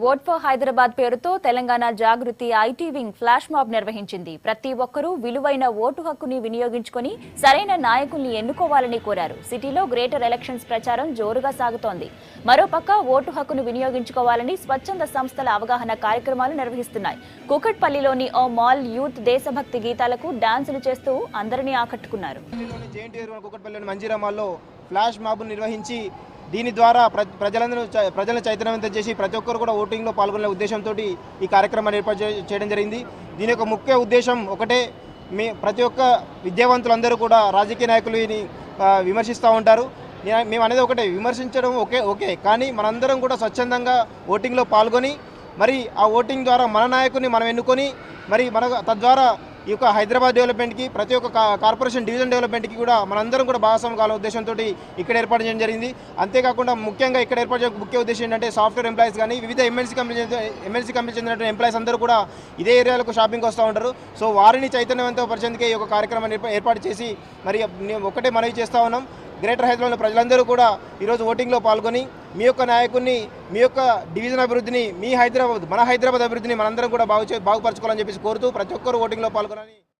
Vote for Hyderabad పేరుతో తెలంగాణ జాగృతి IT wing flash mob నిర్వహించింది. ప్రతి ఒక్కరూ విలువైన ఓటు హక్కుని వినియోగించుకొని సరైన నాయకుల్ని ఎన్నుకోవాలని కోరారు. సిటీలో గ్రేటర్ ఎలక్షన్స్ ప్రచారం జోరుగా సాగుతోంది. మరోపక్క ఓటు హక్కును వినియోగించుకోవాలని స్వచ్ఛంద సంస్థల అవగాహన కార్యక్రమాలు నిర్వహిస్తున్నాయి. కూకట్పల్లిలోని ఓ మాల్ యూత్ దేశభక్తి గీతాలకు డాన్సులు చేస్తూ అందరినీ ఆకట్టుకున్నారు. ఫ్లాష్ మాబ్ నిర్వహించి దీని ద్వారా ప్రజలను చైతన్యవంతం చేసి ప్రతి ఒక్కరు కూడా ఓటింగ్లో పాల్గొనే ఉద్దేశంతో ఈ కార్యక్రమాన్ని ఏర్పాటు చేయడం జరిగింది. దీని యొక్క ముఖ్య ఉద్దేశం ఒకటే, ప్రతి ఒక్క విద్యావంతులందరూ కూడా రాజకీయ నాయకులని విమర్శిస్తూ ఉంటారు. మేము అనేది ఒకటే, విమర్శించడం ఓకే కానీ మనందరం కూడా స్వచ్ఛందంగా ఓటింగ్లో పాల్గొని మరి ఆ ఓటింగ్ ద్వారా మన నాయకుని మనం ఎన్నుకొని మరి తద్వారా ఈ యొక్క హైదరాబాద్ డెవలప్మెంట్కి ప్రతి ఒక్క కార్పొరేషన్ డివిజన్ డెవలప్మెంట్కి కూడా మనందరం కూడా భాగస్వామ్యం కావాలనే ఉద్దేశంతో ఇక్కడ ఏర్పాటు చేయడం జరిగింది. అంతేకాకుండా ముఖ్యంగా ఇక్కడ ఏర్పాటు చేయడం ముఖ్య ఉద్దేశం ఏంటంటే సాఫ్ట్వేర్ ఎంప్లాయీస్ కానీ వివిధ ఎంఎన్సీ కంపెనీ చెందినటువంటి ఎంప్లాయీస్ అందరూ కూడా ఇదే ఏరియాలకు షాపింగ్ వస్తూ ఉంటారు. సో వారిని చైతన్యవంతపరిచేందుకే ఈ యొక్క కార్యక్రమాన్ని ఏర్పాటు చేసి మరి ఒకటే మనవి చేస్తూ ఉన్నాం. గ్రేటర్ హైదరాబాద్లో ప్రజలందరూ కూడా ఈరోజు ఓటింగ్లో పాల్గొని మీ యొక్క నాయకుడిని, మీ యొక్క డివిజన్ అభివృద్ధిని, మన హైదరాబాద్ అభివృద్ధిని మనందరం కూడా బాగుపరచుకోవాలని చెప్పేసి కోరుతూ ప్రతి ఒక్కరు ఓటింగ్లో పాల్గొనాలని